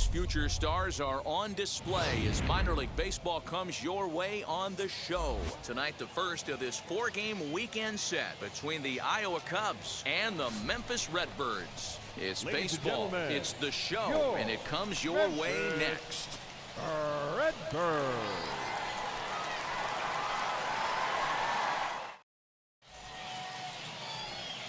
future stars are on display as minor league baseball comes your way on the show. Tonight, the first of this 4-game weekend set between the Iowa Cubs and the Memphis Redbirds. It's baseball, it's the show, and it comes your way next. Redbirds.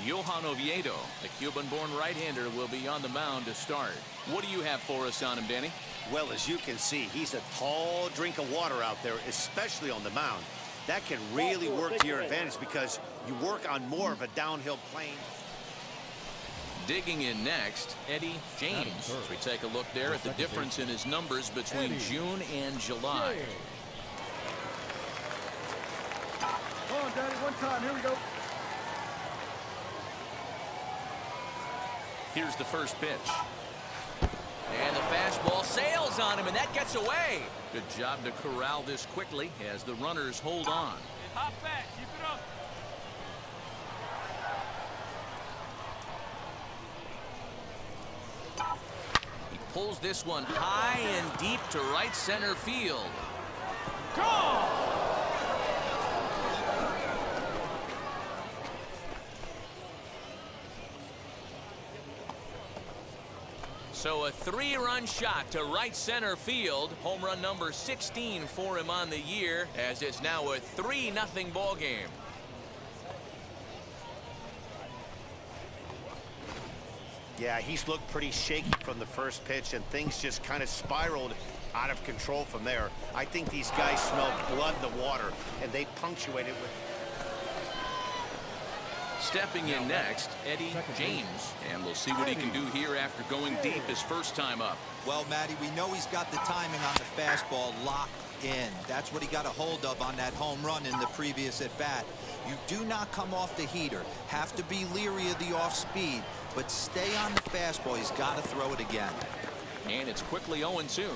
Johan Oviedo, the Cuban-born right-hander, will be on the mound to start. What do you have for us on him, Danny? Well, as you can see, he's a tall drink of water out there, especially on the mound. That can really work to your advantage because you work on more of a downhill plane. Digging in next, Eddie James. As we take a look there at the difference in his numbers between June and July. Come on, Daddy, one time. Here we go. Here's the first pitch. And the fastball sails on him, and that gets away. Good job to corral this quickly as the runners hold on. Hop back, keep it up. He pulls this one high and deep to right center field. Go! So a 3-run shot to right center field. Home run number 16 for him on the year, as it's now a 3-0 ball game. Yeah, he's looked pretty shaky from the first pitch, and things just kind of spiraled out of control from there. I think these guys smell blood in the water, and they punctuate it with... Stepping in next, Eddie James, and we'll see what he can do here after going deep his first time up. Well, Matty, we know he's got the timing on the fastball locked in. That's what he got a hold of on that home run in the previous at-bat. You do not come off the heater. Have to be leery of the off-speed, but stay on the fastball. He's got to throw it again. And it's quickly 0-2.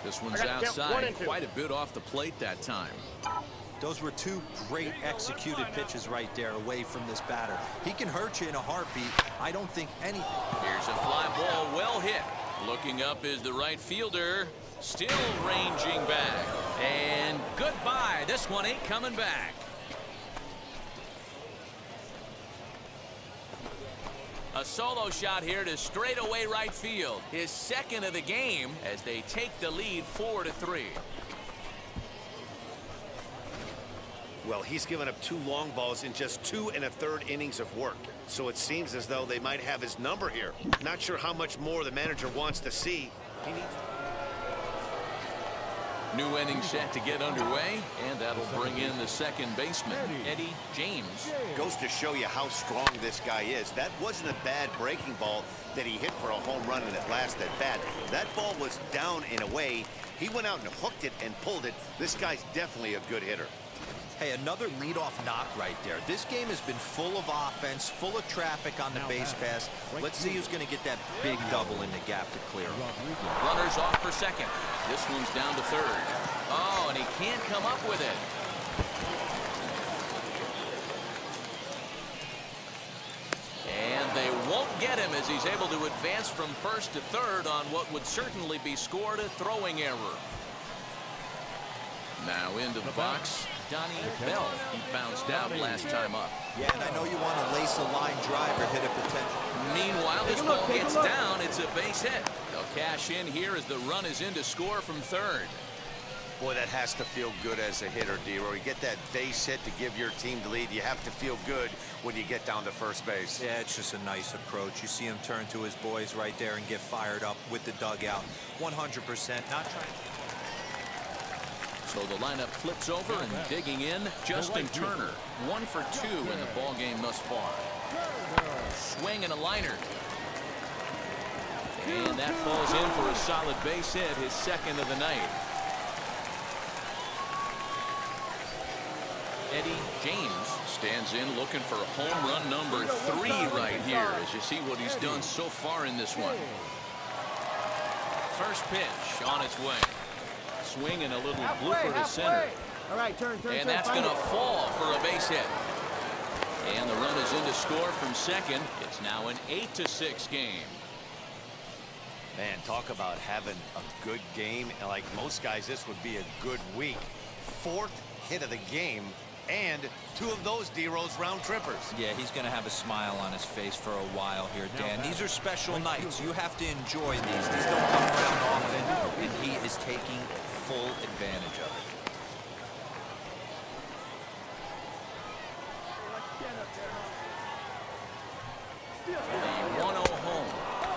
This one's outside, quite a bit off the plate that time. Those were two great executed pitches right there away from this batter. He can hurt you in a heartbeat. I don't think any... Here's a fly ball, well hit. Looking up is the right fielder, still ranging back. And goodbye, this one ain't coming back. A solo shot here to straightaway right field. His second of the game as they take the lead 4-3. Well, he's given up 2 long balls in just 2 1/3 innings of work. So it seems as though they might have his number here. Not sure how much more the manager wants to see. He needs... New inning set to get underway, and that'll bring in the second baseman, Eddie James. Goes to show you how strong this guy is. That wasn't a bad breaking ball that he hit for a home run in that last at bat. That ball was down in a way. He went out and hooked it and pulled it. This guy's definitely a good hitter. Hey, another leadoff knock right there. This game has been full of offense, full of traffic on the base pass. Let's see who's going to get that big double in the gap to clear. Runners off for second. This one's down to third. Oh, and he can't come up with it. And they won't get him as he's able to advance from first to third on what would certainly be scored a throwing error. Now into the box, Donnie Bell. He bounced out last time up. Yeah, and I know you want to lace a line drive or hit a potential. Meanwhile, this ball gets down. It's a base hit. They'll cash in here as the run is in to score from third. Boy, that has to feel good as a hitter, D-Roy. You get that base hit to give your team the lead. You have to feel good when you get down to first base. Yeah, it's just a nice approach. You see him turn to his boys right there and get fired up with the dugout. 100%. Not trying. So the lineup flips over and digging in, Justin Turner. 1 for 2 in the ball game thus far. Swing and a liner. And that falls in for a solid base hit, his second of the night. Eddie James stands in looking for home run number 3 right here as you see what he's done so far in this one. First pitch on its way. Swing and a little blooper to center. All right, turn. And that's going to fall for a base hit. And the run is in to score from second. It's now an 8-6 game. Man, talk about having a good game. And like most guys, this would be a good week. 4th hit of the game, and 2 of those D-Rose round trippers. Yeah, he's going to have a smile on his face for a while here, Dan. These are special nights. You have to enjoy these. These don't come around often, and he is taking full advantage of it. The 1-0 home.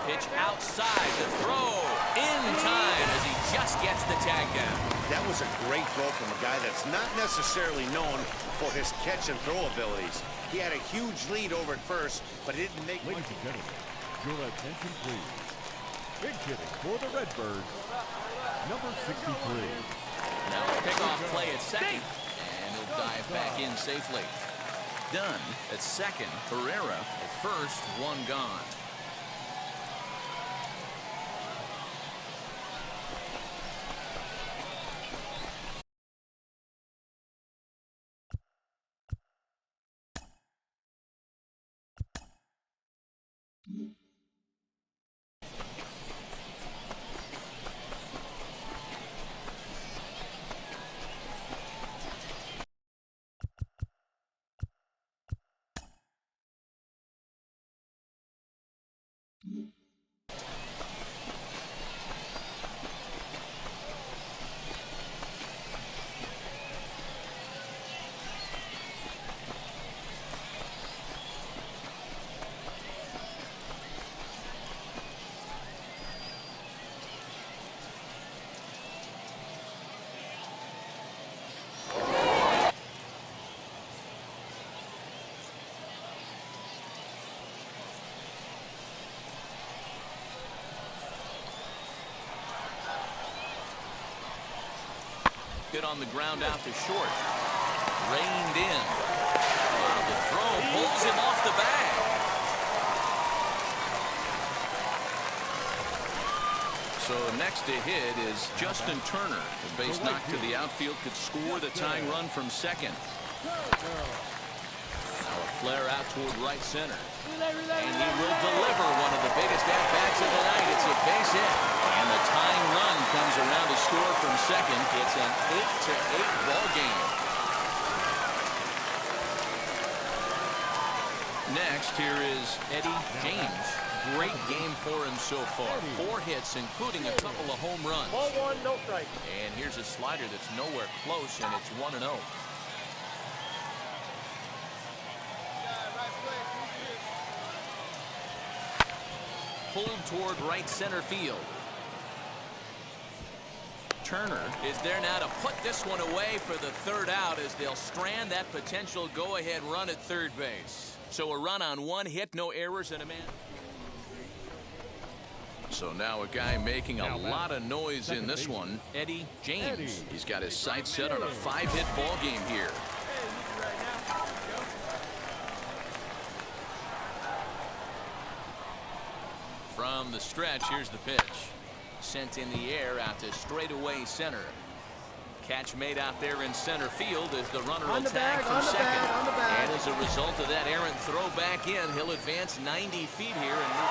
Pitch outside. The throw in time as he just gets the tag down. That was a great throw from a guy that's not necessarily known for his catch and throw abilities. He had a huge lead over at first, but it didn't make much. Ladies and gentlemen, your attention please. Big hitting for the Redbirds, number 63. Now a pickoff play at second, and he'll dive back in safely. Dunn at second. Herrera at first. 1 gone. Hit on the ground out to short. Reined in. The throw pulls him off the bag. So next to hit is Justin Turner. The base knock to the outfield could score the tying run from second. Now a flare out toward right center. And he will deliver one of the biggest at-bats of the night. It's a base hit. And the tying run comes around to score from second. It's an 8-8 ball game. Next, here is Eddie James. Great game for him so far. 4 hits, including a couple of home runs. Ball 1, no strike. And here's a slider that's nowhere close, and it's 1-0. Pulled toward right center field. Turner is there now to put this one away for the 3rd out as they'll strand that potential go-ahead run at third base. So a run on 1 hit, no errors, and a man. So now a guy making a lot of noise in this one, Eddie James. He's got his sights set on a 5-hit ball game here. From the stretch, here's the pitch. Sent in the air out to straightaway center. Catch made out there in center field as the runner will tag from second. And as a result of that errant throw back in, he'll advance 90 feet here and move.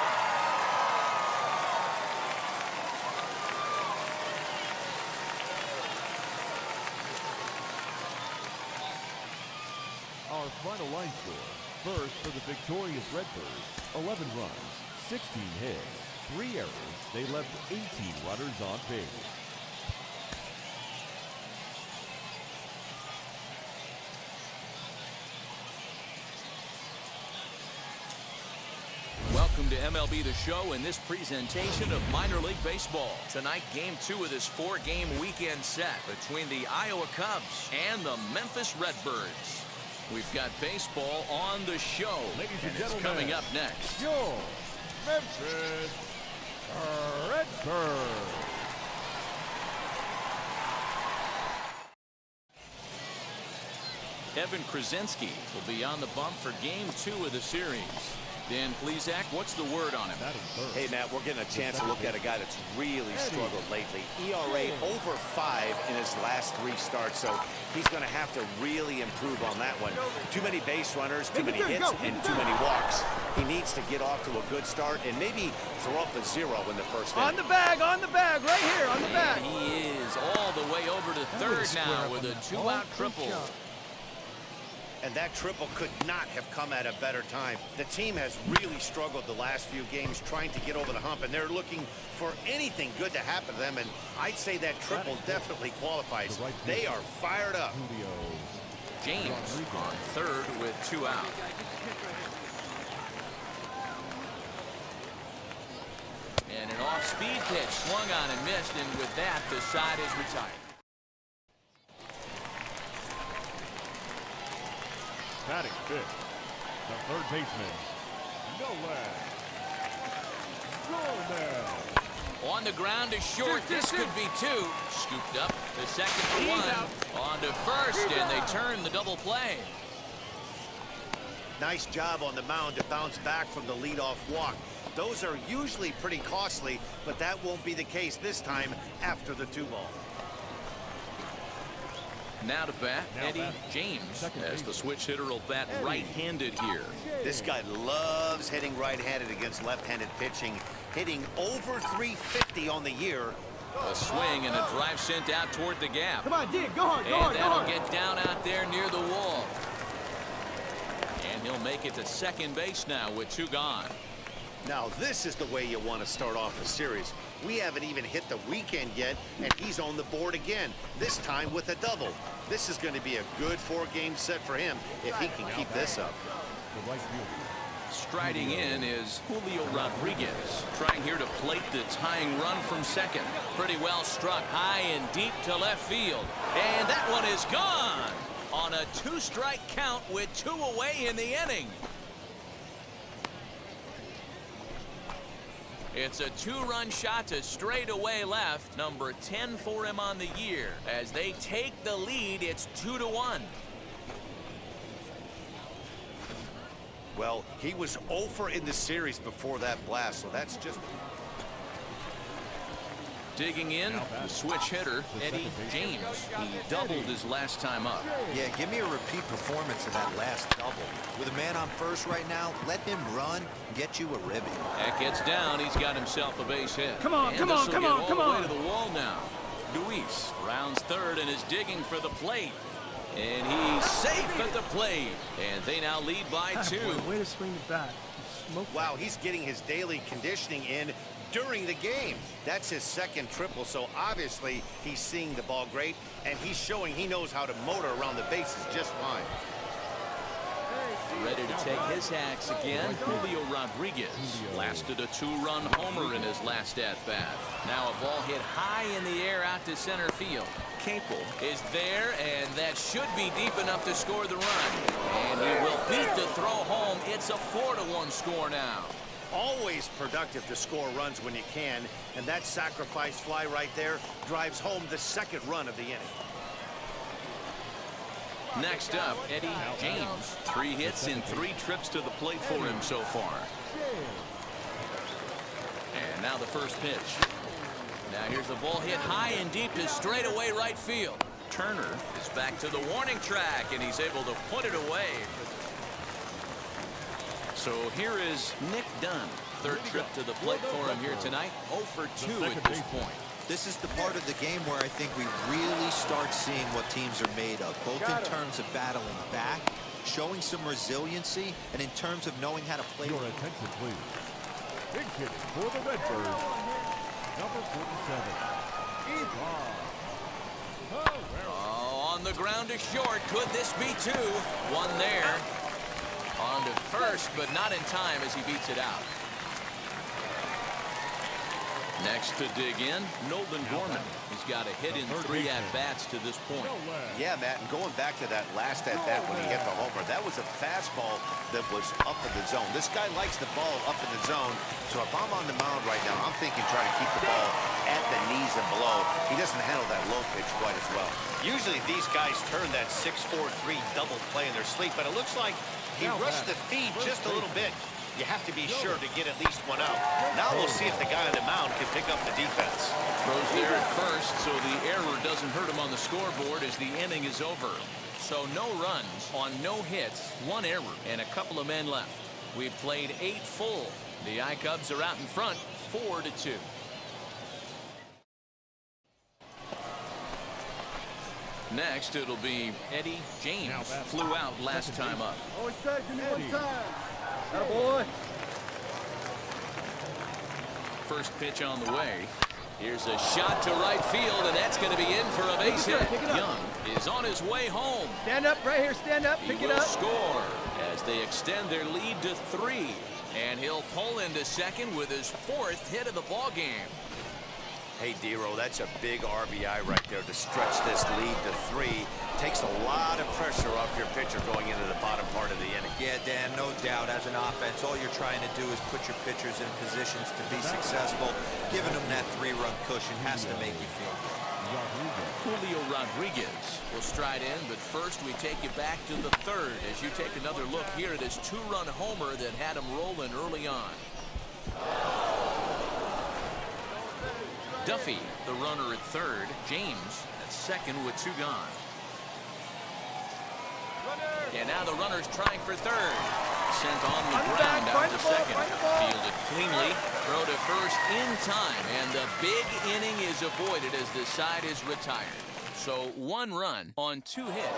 Our final line score. First for the victorious Redbirds, 11 runs, 16 hits, 3 errors. They left 18 runners on base. Welcome to MLB The Show in this presentation of minor league baseball. Tonight, game 2 of this 4-game weekend set between the Iowa Cubs and the Memphis Redbirds. We've got baseball on the show, Ladies and it's gentlemen, coming up next. Your Memphis Redbirds. Evan Krasinski will be on the bump for game 2 of the series. Dan Plesac, what's the word on him? Hey, Matt, we're getting a chance to look at a guy that's really struggled lately. ERA over 5 in his last 3 starts, so he's going to have to really improve on that one. Too many base runners, too many hits, and too many walks. He needs to get off to a good start and maybe throw up a 0 in the first inning. On the bag, right here, on the bag. And he is all the way over to third now with a 2-out triple. And that triple could not have come at a better time. The team has really struggled the last few games trying to get over the hump, and they're looking for anything good to happen to them, and I'd say that triple definitely qualifies. They are fired up. James on third with 2 out. And an off-speed pitch swung on and missed, and with that, the side is retired. Batting fifth, the third baseman, Nolan. On the ground to short. This could be 2. Scooped up. The second for 1. On to first, and they turn the double play. Nice job on the mound to bounce back from the leadoff walk. Those are usually pretty costly, but that won't be the case this time after the 2-ball. Now to bat, Eddie James, as the switch hitter will bat right-handed here. This guy loves hitting right-handed against left-handed pitching, hitting over 350 on the year. A swing and a drive sent out toward the gap. Come on, dig, go hard, And that'll get down out there near the wall. And he'll make it to second base now with 2 gone. Now this is the way you want to start off a series. We haven't even hit the weekend yet, and he's on the board again, this time with a double. This is going to be a good 4-game set for him if he can keep this up. Striding in is Julio Rodriguez, trying here to plate the tying run from second. Pretty well struck high and deep to left field. And that one is gone on a 2-strike count with 2 away in the inning. It's a 2-run shot to straightaway left, number 10 for him on the year. As they take the lead, it's 2-1. Well, he was 0 in the series before that blast, so that's just... Digging in, the switch hitter, Eddie James. He doubled his last time up. Yeah, give me a repeat performance of that last double. With a man on first right now, let him run, get you a ribbon. That gets down. He's got himself a base hit. Come on, and come on, come on, all come the way on. to the wall now. Luis rounds third and is digging for the plate. And he's safe at the plate. And they now lead by 2. Way to swing the bat. Wow, he's getting his daily conditioning in during the game. That's his second triple, so obviously he's seeing the ball great, and he's showing he knows how to motor around the bases just fine. Ready to take his axe again, Julio Rodriguez. Blasted a 2-run homer in his last at-bat. Now a ball hit high in the air out to center field. Capel is there, and that should be deep enough to score the run. And he will beat the throw home. It's a 4-1 score now. Always productive to score runs when you can, and that sacrifice fly right there drives home the second run of the inning. Next up, Eddie James. 3 hits in 3 trips to the plate for him so far. And now the first pitch. Now here's the ball hit high and deep to straightaway right field. Turner is back to the warning track, and he's able to put it away. So here is Nick Dunn. 3rd trip to the plate for him here tonight. 0 for 2 at this point. This is the part of the game where I think we really start seeing what teams are made of, both in terms of battling back, showing some resiliency, and in terms of knowing how to play. Your attention, please. Big hit for the Redbirds, number 47. Oh, on the ground to short. Could this be 2? 1 there. On to first, but not in time as he beats it out. Next to dig in, Nolan Gorman. He's got a hit in 3 at-bats to this point. Yeah, Matt, and going back to that last at-bat when he hit the homer, that was a fastball that was up in the zone. This guy likes the ball up in the zone, so if I'm on the mound right now, I'm thinking try to keep the ball at the knees and below. He doesn't handle that low pitch quite as well. Usually these guys turn that 6-4-3 double play in their sleep, but it looks like he rushed the feed just a little bit. You have to be sure to get at least one out. Now we'll see if the guy on the mound can pick up the defense. Throws there at first, so the error doesn't hurt him on the scoreboard as the inning is over. So no runs on no hits, 1 error, and a couple of men left. We've played 8 full. The I-Cubs are out in front, 4-2. Next, it'll be Eddie James. Flew out last time up. Always say, give me one time. Atta boy. First pitch on the way. Here's a shot to right field, and that's going to be in for a base hit. Young is on his way home. Stand up right here. Stand up. Pick He it will up. score as they extend their lead to 3. And he'll pull into second with his 4th hit of the ball game. Hey, Dero, that's a big RBI right there to stretch this lead to 3. Takes a lot of pressure off your pitcher going into the bottom part of the inning. Yeah, Dan, no doubt. As an offense, all you're trying to do is put your pitchers in positions to be successful. Giving them that 3-run cushion has to make you feel good. Julio Rodriguez will stride in, but first we take you back to the 3rd as you take another look here at his 2-run homer that had him rolling early on. Duffy, the runner at 3rd. James at 2nd with 2 gone. And now the runner's trying for 3rd. Sent on the ground out to 2nd. Fielded cleanly. Throw to first in time. And the big inning is avoided as the side is retired. So 1 run on 2 hits.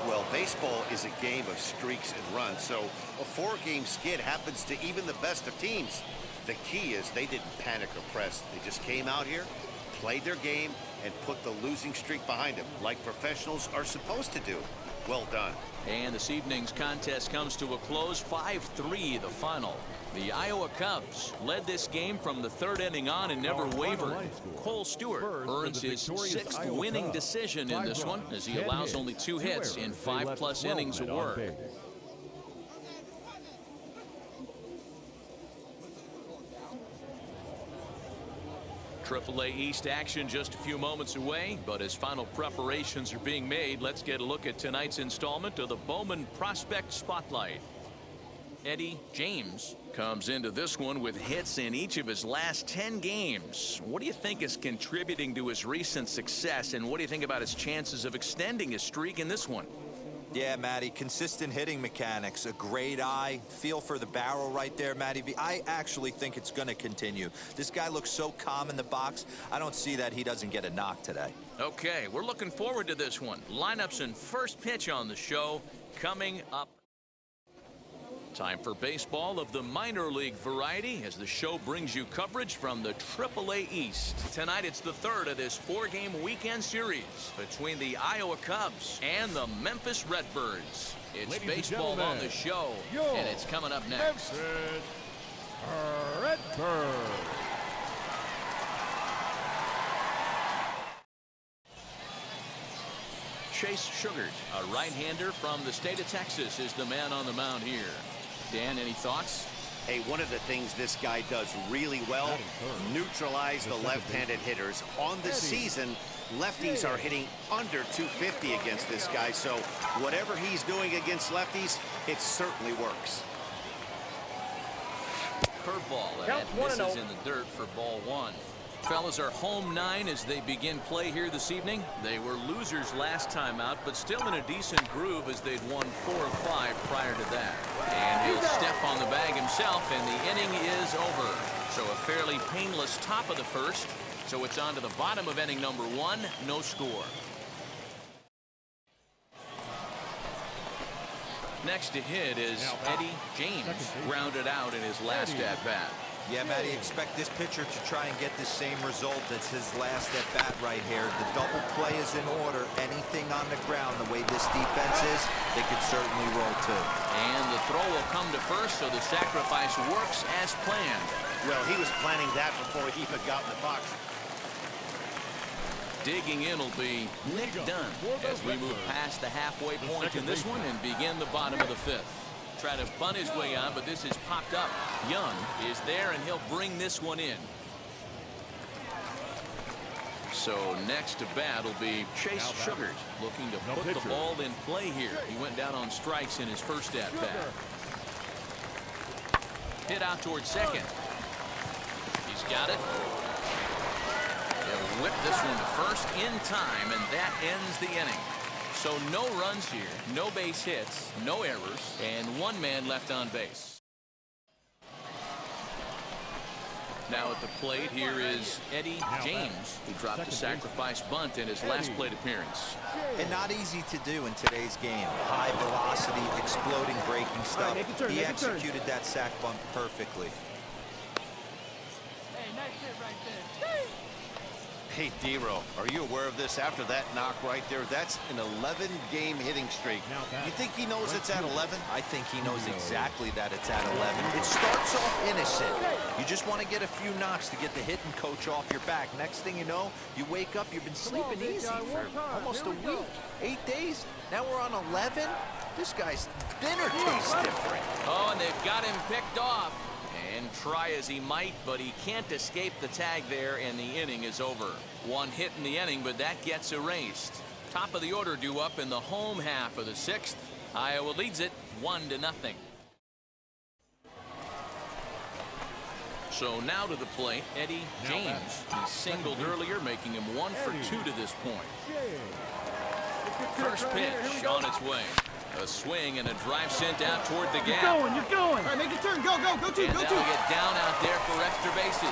Well, baseball is a game of streaks and runs, so a 4-game skid happens to even the best of teams. The key is they didn't panic or press. They just came out here, played their game, and put the losing streak behind them, like professionals are supposed to do. Well done. And this evening's contest comes to a close, 5-3 the final. The Iowa Cubs led this game from the 3rd inning on and never wavered. Cole Stewart earns his 6th winning decision in this one as he allows only 2 hits in 5+ innings of work. AAA East action just a few moments away, but as final preparations are being made, let's get a look at tonight's installment of the Bowman Prospect Spotlight. Eddie James comes into this one with hits in each of his last 10 games. What do you think is contributing to his recent success, and what do you think about his chances of extending his streak in this one? Yeah, Matty, consistent hitting mechanics, a great eye, feel for the barrel right there, Matty V. I actually think it's going to continue. This guy looks so calm in the box. I don't see that he doesn't get a knock today. Okay, we're looking forward to this one. Lineups and first pitch on the show coming up. Time for baseball of the minor league variety as the show brings you coverage from the AAA East. Tonight it's the 3rd of this 4-game weekend series between the Iowa Cubs and the Memphis Redbirds. It's Ladies baseball on the show, and it's coming up next. Memphis Redbirds. Chase Sugart, a right-hander from the state of Texas, is the man on the mound here. Dan, any thoughts? Hey, one of the things this guy does really well, neutralize the left-handed hitters. On the season, lefties are hitting under 250 against this guy, so whatever he's doing against lefties, it certainly works. Curveball, and that misses in the dirt for ball 1. Fellas are home 9 as they begin play here this evening. They were losers last time out, but still in a decent groove as they'd won 4 of 5 prior to that. And he'll step on the bag himself, and the inning is over. So a fairly painless top of the 1st. So it's on to the bottom of inning number 1, no score. Next to hit is Eddie James, grounded out in his last at-bat. Yeah, Matty, expect this pitcher to try and get the same result as his last at-bat right here. The double play is in order. Anything on the ground, the way this defense is, they could certainly roll too. And the throw will come to first, so the sacrifice works as planned. Well, he was planning that before he even got in the box. Digging in will be Nick Dunn as we move past the halfway point in this one and begin the bottom of the 5th. Try to bunt his way on, but this is popped up. Young is there, and he'll bring this one in. So next to bat will be Chase Sugars, looking to put the ball in play here. He went down on strikes in his first at bat. Hit out towards second. He's got it. He'll whip this one to first in time, and that ends the inning. So no runs here, no base hits, no errors, and one man left on base. Now at the plate, here is Eddie James, who dropped a sacrifice bunt in his last plate appearance. And not easy to do in today's game. High velocity, exploding breaking stuff. He executed that sac bunt perfectly. Hey, nice hit right there. Hey, D-Row, are you aware of this? After that knock right there, that's an 11-game hitting streak. You think he knows it's at 11? I think he knows exactly that it's at 11. It starts off innocent. You just want to get a few knocks to get the hitting coach off your back. Next thing you know, you wake up, you've been sleeping easy for almost a week. 8 days. Now we're on 11. This guy's dinner tastes different. Oh, and they've got him picked off. And try as he might, but he can't escape the tag there, and the inning is over. One hit in the inning, but that gets erased. Top of the order due up in the home half of the sixth. Iowa leads it 1-0. So now to the plate, Eddie James. He singled earlier, making him 1 for 2 to this point. First pitch on its way. A swing and a drive sent out toward the gap. You're going. All right, make your turn. Go, go, go two, And go now two. get down out there for extra bases.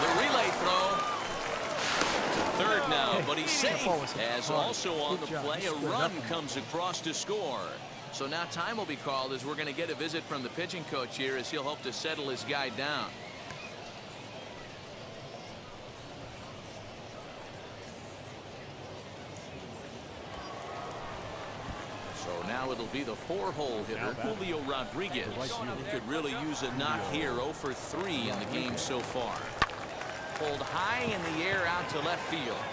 The relay throw to third now, but he's safe. As also on the play, a run comes across to score. So now time will be called as we're going to get a visit from the pitching coach here as he'll hope to settle his guy down. So now it'll be the 4-hole hitter, Julio Rodriguez. He could really use a knock here, 0 for 3 in the game so far. Pulled high in the air out to left field.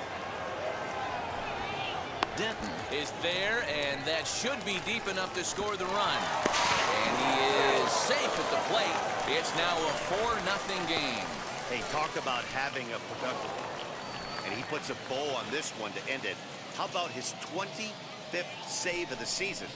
Denton is there, and that should be deep enough to score the run. And he is safe at the plate. It's now a 4-0 game. Hey, talk about having a productive. And he puts a bow on this one to end it. How about his 25th save of the season?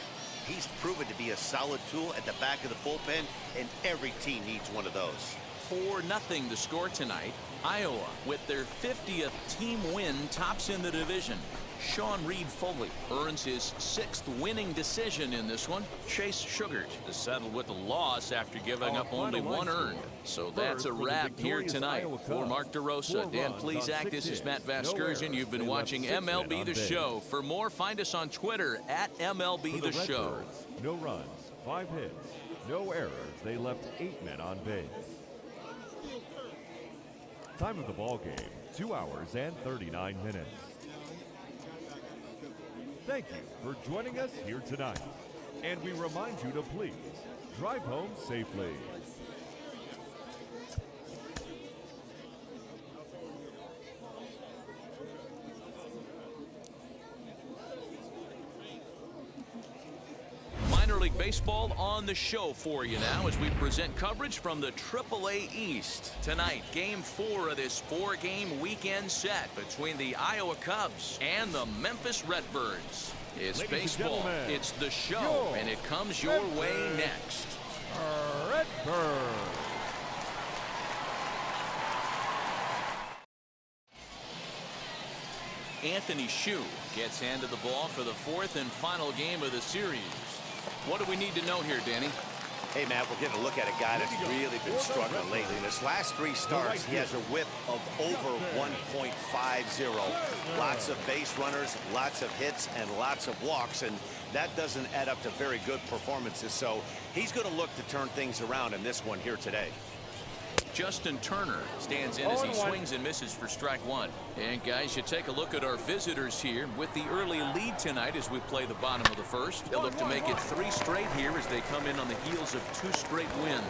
He's proven to be a solid tool at the back of the bullpen, and every team needs one of those. 4-0 the score tonight. Iowa, with their 50th team win, tops in the division. Sean Reed-Foley earns his 6th winning decision in this one. Chase Sugars is settled with a loss after giving up only 1 earned. So that's a wrap here tonight. For Mark DeRosa, Dan Plesac, this is Matt Vasgersian. You've been watching MLB The Show. For more, find us on Twitter at MLB The Show. No runs, 5 hits, no errors. They left 8 men on base. Time of the ball game, 2 hours and 39 minutes. Thank you for joining us here tonight. And we remind you to please drive home safely. Minor League Baseball on the show for you now as we present coverage from the AAA East. Tonight, Game 4 of this 4-game weekend set between the Iowa Cubs and the Memphis Redbirds. It's baseball, it's the show, and it comes your way next. Redbirds. Anthony Shue gets handed the ball for the 4th and final game of the series. What do we need to know here, Danny? Hey, Matt, we're getting a look at a guy that's really been struggling lately. In his last 3 starts, he has a whip of over 1.50. Lots of base runners, lots of hits, and lots of walks, and that doesn't add up to very good performances. So he's going to look to turn things around in this one here today. Justin Turner stands in as he swings and misses for strike 1. And guys, you take a look at our visitors here with the early lead tonight as we play the bottom of the first. They'll look to make it 3 straight here as they come in on the heels of 2 straight wins.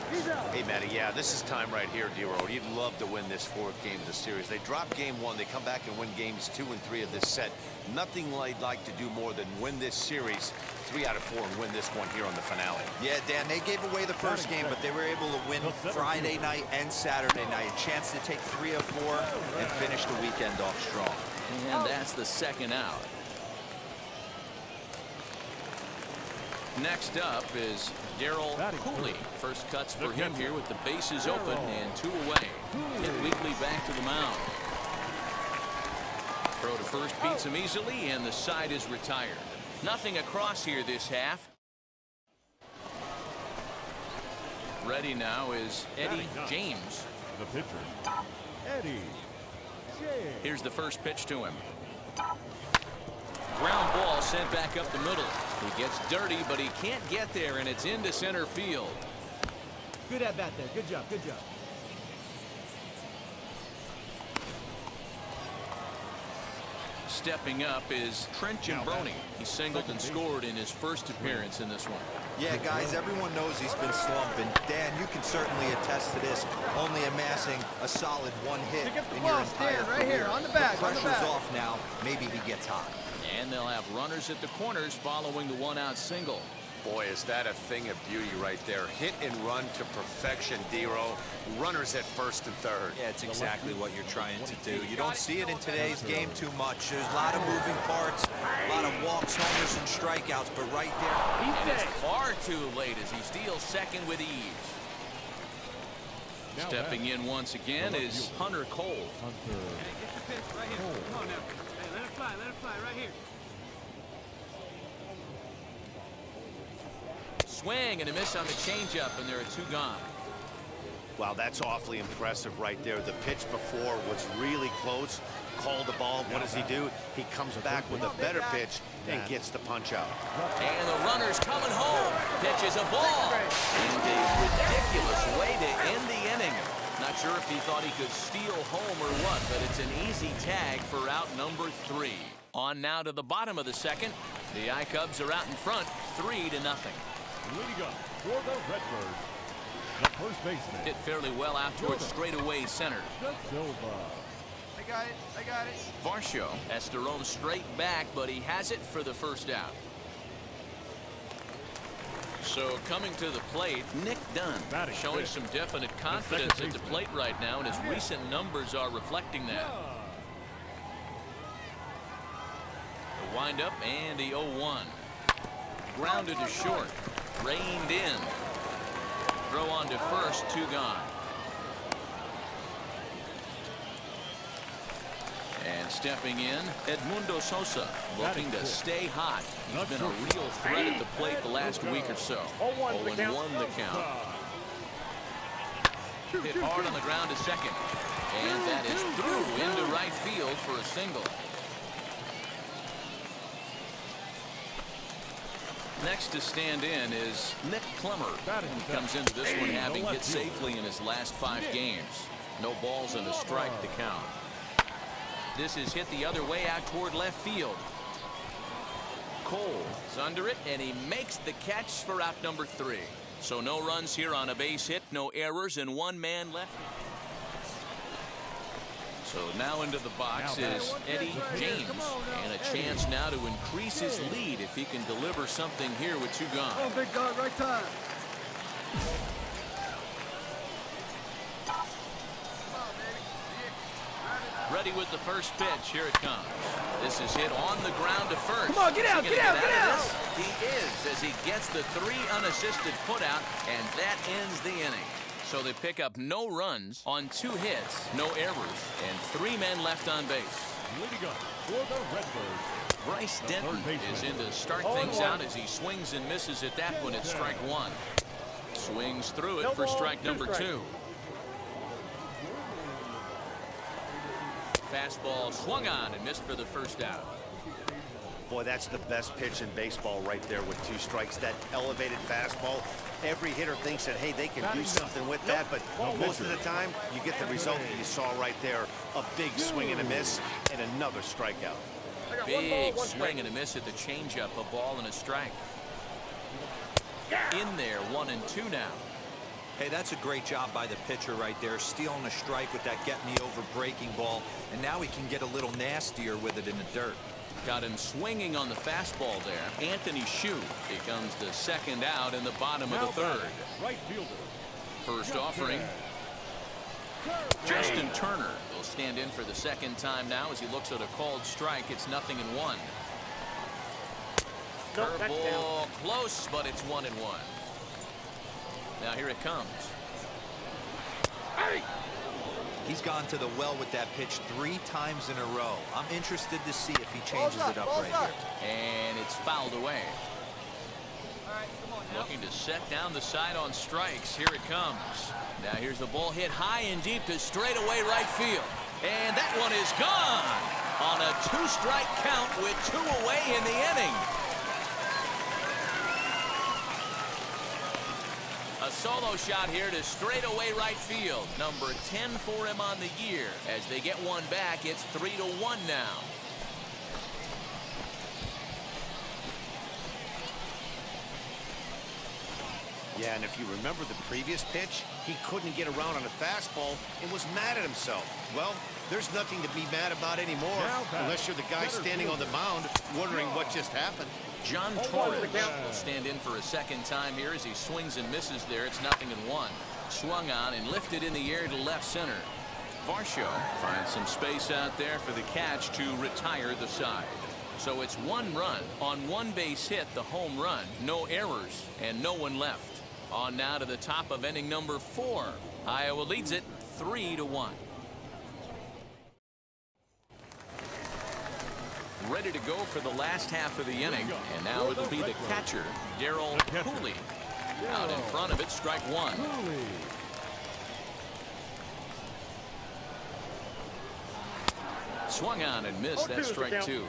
Hey, Matty, yeah, this is time right here, D-Road. You'd love to win this 4th game of the series. They drop game 1. They come back and win games 2 and 3 of this set. Nothing they'd like to do more than win this series 3 out of 4 and win this one here on the finale. Yeah, Dan, they gave away the first game, but they were able to win Friday night and Saturday night. A chance to take 3 of 4 and finish the weekend off strong. And that's the second out. Next up is Darryl Cooley. First cuts for him here with the bases open and 2 away. Hit weakly back to the mound. Throw to first beats him easily, and the side is retired. Nothing across here this half. Ready now is Eddie James. The pitcher, Eddie James. Here's the first pitch to him. Ground ball sent back up the middle. He gets dirty, but he can't get there, and it's into center field. Good at bat there. Good job. Good job. Stepping up is Trent Jimbroni. He singled and scored in his first appearance in this one. Yeah, guys, everyone knows he's been slumping. Dan, you can certainly attest to this, only amassing a solid 1 hit Pick up the in your ball, entire Stan, right career. here, on the back, The on the pressure's back. off now. Maybe he gets hot. And they'll have runners at the corners following the 1-out single. Boy, is that a thing of beauty right there. Hit and run to perfection, Dero. Runners at first and third. Yeah, it's exactly what you're trying to do. You don't see it in today's game too much. There's a lot of moving parts, a lot of walks, homers, and strikeouts, but right there, And it's far too late as he steals second with ease. Stepping in once again is Hunter Cole. Hey, get the pitch right here. Come on now. Hey, let it fly right here. Swing and a miss on the changeup, and there are 2 gone. Wow, that's awfully impressive right there. The pitch before was really close. Called the ball. What does he do? He comes back with a better pitch and gets the punch out. And the runner's coming home. Pitches a ball. And a ridiculous way to end the inning. Not sure if he thought he could steal home or what, but it's an easy tag for out number 3. On now to the bottom of the second. The I-Cubs are out in front, 3-0. Leading up for the Redbirds, the first baseman, Hit fairly well out towards straightaway center. Da Silva. I got it. Varsho has to roam straight back, but he has it for the first out. So coming to the plate, Nick Dunn, Batting showing fifth. some definite confidence at the plate right now, and his recent numbers are reflecting that. The windup and the 0-1. Grounded to short. Reined in. Throw on to first, 2 gone. And stepping in, Edmundo Sosa, looking to stay hot. He's been a real threat at the plate the last week or so. 0-1 the count. Hit hard on the ground to second. And that is through into right field for a single. Next to stand in is Nick Clemmer. He comes into this one having hit safely in his last 5 games. No balls and a strike to count. This is hit the other way out toward left field. Cole is under it, and he makes the catch for out number 3. So no runs here on a base hit, no errors, and 1 man left. So now into the box is Eddie James, and a chance now to increase his lead if he can deliver something here with 2 gone. Oh, big dog, right time. Ready with the first pitch. Here it comes. This is hit on the ground to first. Come on, get out, Is he get gonna out, get of out. this? He is, as he gets the 3 unassisted putout, and that ends the inning. So they pick up no runs on 2 hits, no errors, and 3 men left on base. Leading up for the Redbirds, Bryce Denton is in to start things out as he swings and misses at that one at strike 1. Swings through it for strike number 2. Fastball swung on and missed for the first out. Boy, that's the best pitch in baseball right there with 2 strikes. That elevated fastball. Every hitter thinks that, hey, they can do something with that, but most of the time, you get the result that you saw right there. A big swing and a miss, and another strikeout. Big swing and a miss at the changeup. A ball and a strike. In there, 1-2 now. Hey, that's a great job by the pitcher right there, stealing a strike with that get-me-over breaking ball, and now he can get a little nastier with it in the dirt. Got him swinging on the fastball there. Anthony Shue becomes the second out in the bottom of the third. Right fielder. First offering. Justin Turner will stand in for the second time now as he looks at a called strike. It's 0-1. Curveball close, but it's 1-1. Now here it comes. He's gone to the well with that pitch 3 times in a row. I'm interested to see if he changes it up right here. And it's fouled away. Looking to set down the side on strikes. Here it comes. Now here's the ball hit high and deep to straightaway right field. And that one is gone on a 2-strike count with 2 away in the inning. A solo shot here to straightaway right field. Number 10 for him on the year. As they get one back, it's 3-1 now. Yeah, and if you remember the previous pitch, he couldn't get around on a fastball and was mad at himself. Well, there's nothing to be mad about anymore, unless you're the guy standing on the mound wondering what just happened. John Torres will stand in for a second time here as he swings and misses there. It's 0-1. Swung on and lifted in the air to left center. Varsho finds some space out there for the catch to retire the side. So it's 1 run on 1 base hit, the home run, no errors, and no one left. On now to the top of inning number 4. Iowa leads it 3-1. Ready to go for the last half of the inning, and now it'll be the catcher, Darryl Cooley. Out in front of it, strike 1. Swung on and missed. That's strike 2.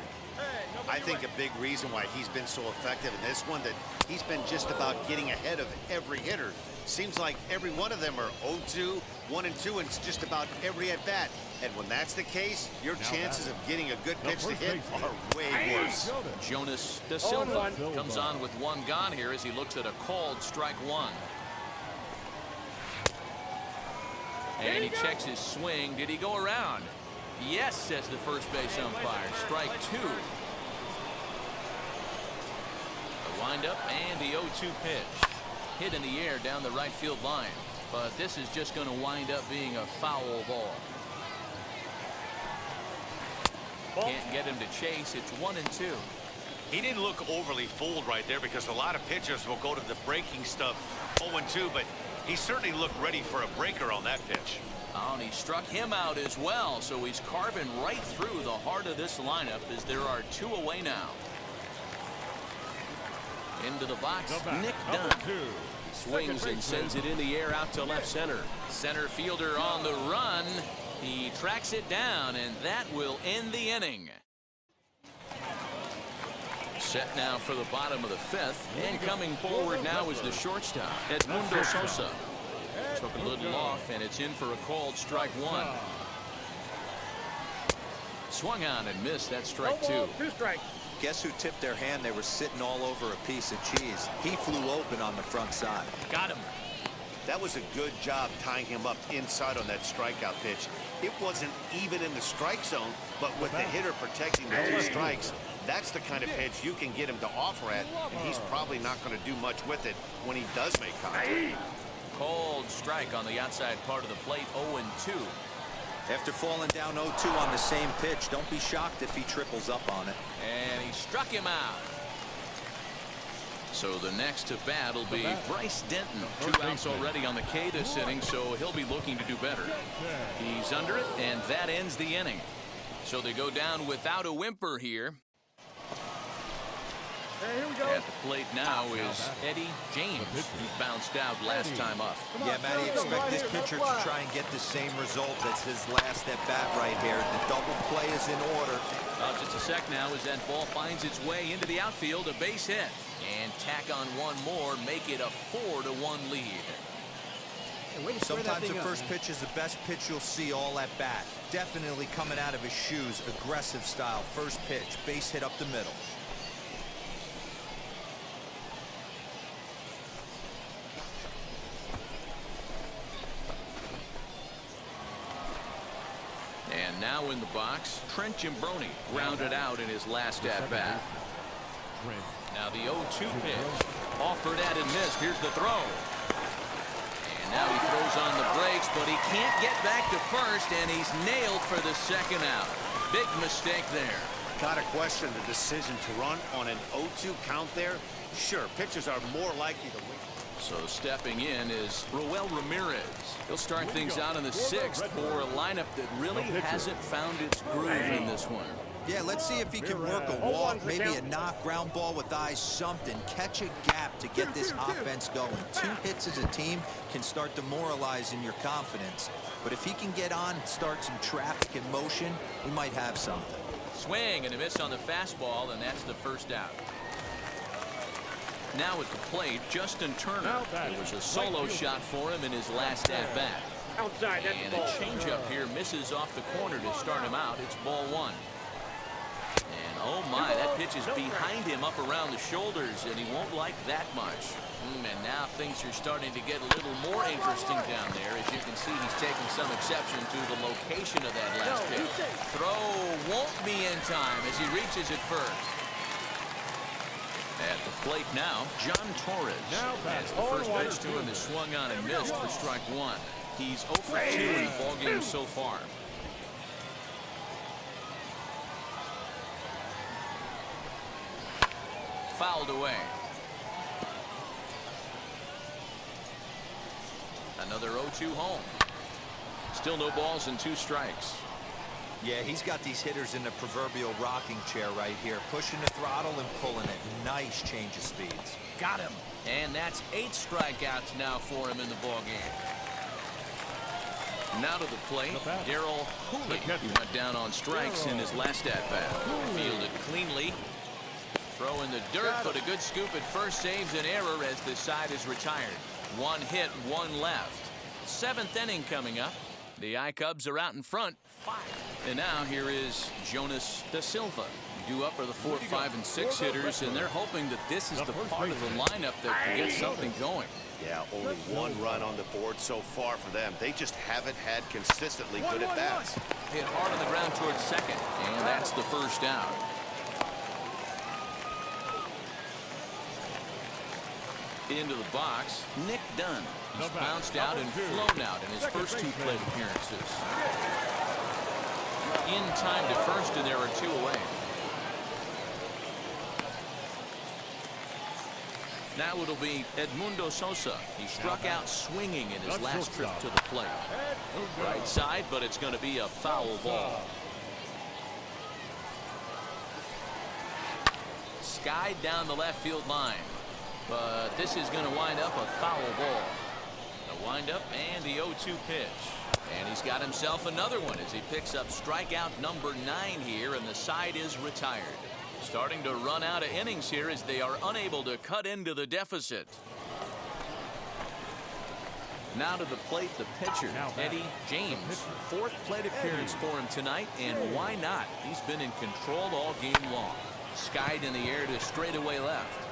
I think a big reason why he's been so effective in this one, that he's been just about getting ahead of every hitter. Seems like every one of them are 0-2, 1-2, and it's just about every at-bat. And when that's the case, your chances of getting a good pitch to hit are way worse. Jonas Da Silva comes on with 1 gone here as he looks at a called strike 1. And he checks his swing. Did he go around? Yes, says the first base umpire. Strike 2. The windup and the 0-2 pitch. Hit in the air down the right field line. But this is just going to wind up being a foul ball. Can't get him to chase. It's 1-2. He didn't look overly fooled right there, because a lot of pitchers will go to the breaking stuff 0-2, but he certainly looked ready for a breaker on that pitch. Oh, and he struck him out as well, so he's carving right through the heart of this lineup as there are 2 away now. Into the box, Nick Dunn. Swings and sends it in the air out to left center. Center fielder on the run. He tracks it down, and that will end the inning. Set now for the bottom of the 5th, and coming forward now is the shortstop, Edmundo Sosa. Took a little off, and it's in for a called strike 1. Swung on and missed. That strike 2. Guess who tipped their hand? They were sitting all over a piece of cheese. He flew open on the front side. Got him. That was a good job tying him up inside on that strikeout pitch. It wasn't even in the strike zone, but with the hitter protecting the 2 strikes, that's the kind of pitch you can get him to offer at, and he's probably not going to do much with it when he does make contact. Called strike on the outside part of the plate, 0-2. After falling down 0-2 on the same pitch, don't be shocked if he triples up on it. And he struck him out. So the next to bat will be Bryce Denton. 2 outs already on the K this inning, so he'll be looking to do better. He's under it, and that ends the inning. So they go down without a whimper here. At the plate now is Eddie James, who bounced out last time up. Yeah, Matty, expect this pitcher to try and get the same result as his last at bat right here. The double play is in order. Just a sec now as that ball finds its way into the outfield, a base hit. And tack on 1 more, make it a 4-1 lead. Sometimes the first pitch is the best pitch you'll see all at bat. Definitely coming out of his shoes, aggressive style. First pitch, base hit up the middle. And now in the box, Trent Jimbroni grounded out in his last at-bat. Now the 0-2 pitch. Offered at and missed. Here's the throw. And now he throws on the brakes, but he can't get back to first, and he's nailed for the second out. Big mistake there. Gotta question the decision to run on an 0-2 count there. Sure, pitchers are more likely to win. So stepping in is Roel Ramirez. He'll start things out in the 6th for a lineup that really hasn't found its groove in this one. Yeah, let's see if he can work a walk, maybe a knock, ground ball with eyes, something. Catch a gap to get this offense going. 2 hits as a team can start demoralizing your confidence. But if he can get on, start some traffic in motion, we might have something. Swing and a miss on the fastball, and that's the first out. Now at the plate, Justin Turner. It was a solo shot for him in his last at-bat. Outside, that's And a changeup here misses off the corner to start him out. It's ball 1. And oh my, that pitch is behind him up around the shoulders, and he won't like that much. And now things are starting to get a little more interesting down there. As you can see, he's taking some exception to the location of that last pitch. Throw won't be in time as he reaches it first. At the plate now, John Torres. As the first pitch to him is swung on and missed for strike 1. He's 0 for 2 in the ballgame so far. Fouled away. Another 0-2 home. Still no balls and 2 strikes. Yeah, he's got these hitters in the proverbial rocking chair right here, pushing the throttle and pulling it. Nice change of speeds. Got him. And that's 8 strikeouts now for him in the ballgame. Now to the plate, Darryl Hooley. He went down on strikes in his last at-bat. Fielded cleanly. Throw in the dirt, but a good scoop at first saves an error as the side is retired. 1 hit, 1 left. 7th inning coming up. The I-Cubs are out in front, 5. And now here is Jonas Da Silva. Due up are the 4, 5, and 6 hitters, and they're hoping that this is the part of the lineup that can get something going. Yeah, only 1 run on the board so far for them. They just haven't had consistently good at-bats. Hit hard on the ground towards second, and that's the first out. Into the box, Nick Dunn. He's bounced out and flown out in his first 2 plate appearances. In time to first, and there are 2 away. Now it'll be Edmundo Sosa. He struck out swinging in his last trip to the plate. Right side, but it's going to be a foul ball. Skied down the left field line. But this is going to wind up a foul ball. The windup and the 0-2 pitch. And he's got himself another one as he picks up strikeout number 9 here, and the side is retired. Starting to run out of innings here as they are unable to cut into the deficit. Now to the plate, the pitcher, Eddie James. 4th plate appearance for him tonight, and why not? He's been in control all game long. Skied in the air to straightaway left.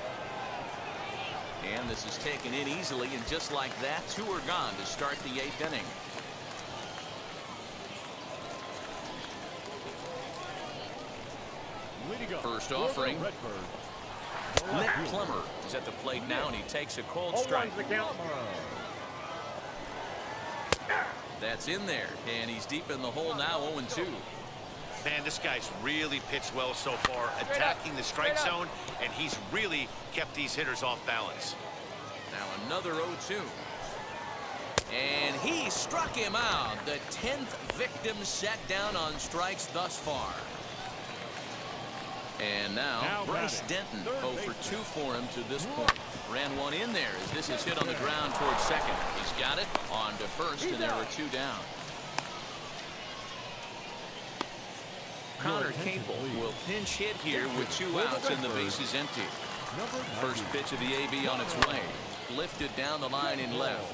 And this is taken in easily, and just like that, 2 are gone to start the 8th inning. First offering. Nick Plummer is at the plate now, and he takes a cold strike. That's in there, and he's deep in the hole now, 0-2. Man, this guy's really pitched well so far, attacking the strike zone, and he's really kept these hitters off balance. Now another 0-2. And he struck him out. The 10th victim set down on strikes thus far. And now Bryce Denton, 0 for 2 for him to this point. Ran one in there as this is hit on the ground towards second. He's got it on to first, and there are 2 down. Connor Capel will pinch hit here with 2 outs and the base is empty. First pitch of the AB on its way. Lifted down the line in left.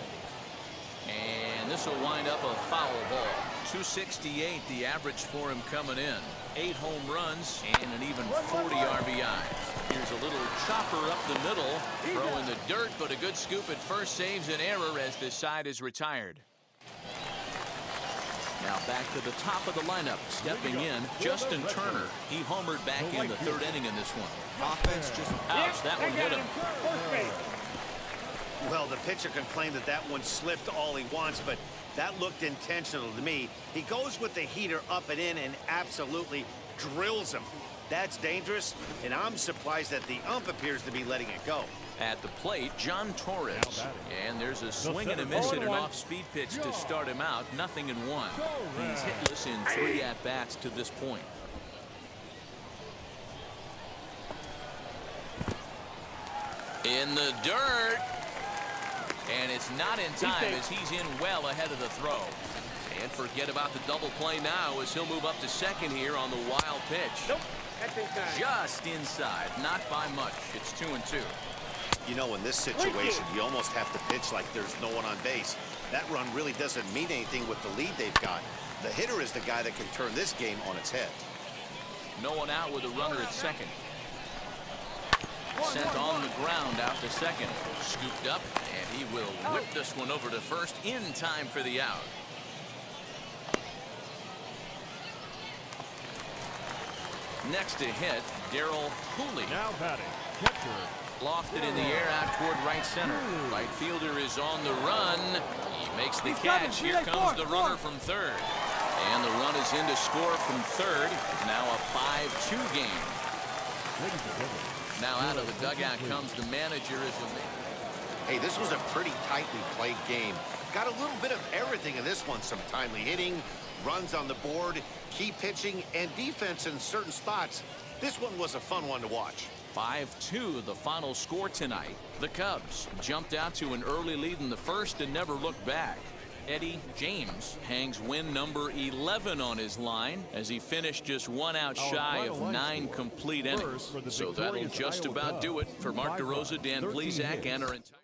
And this will wind up a foul ball. 268 the average for him coming in. 8 home runs and an even 40 RBIs. Here's a little chopper up the middle. Throw in the dirt, but a good scoop at first saves an error as this side is retired. Now back to the top of the lineup. Stepping in, Justin Turner. He homered back in the third inning in this one. Offense just... Ouch, that one hit him. First base. Well, the pitcher can claim that that one slipped all he wants, but that looked intentional to me. He goes with the heater up and in and absolutely drills him. That's dangerous, and I'm surprised that the ump appears to be letting it go. At the plate, John Torres. And there's a swing and a miss and an off-speed pitch to start him out. 0-1. He's hitless in 3 at-bats to this point. In the dirt. And it's not in time as he's in well ahead of the throw. And forget about the double play now as he'll move up to second here on the wild pitch. Nope. That's inside. Just inside. Not by much. It's 2-2. You know, in this situation, you almost have to pitch like there's no one on base. That run really doesn't mean anything with the lead they've got. The hitter is the guy that can turn this game on its head. No one out with a runner at second. Sent on the ground out to second. Scooped up, and he will whip this one over to first in time for the out. Next to hit, Darryl Cooley. Now batting, catcher. Lofted in the air out toward right center. Right fielder is on the run. He makes the catch. Here comes the runner from third. And the run is in to score from third. Now a 5-2 game. Ladies and gentlemen, Now out of the dugout comes the manager as the... Hey, this was a pretty tightly played game. Got a little bit of everything in this one. Some timely hitting, runs on the board, key pitching, and defense in certain spots. This one was a fun one to watch. 5-2 the final score tonight. The Cubs jumped out to an early lead in the first and never looked back. Eddie James hangs win number 11 on his line as he finished just 1 out shy of 9 complete innings. So that'll just about do it for Mark DeRosa, Dan Plesac, and our entire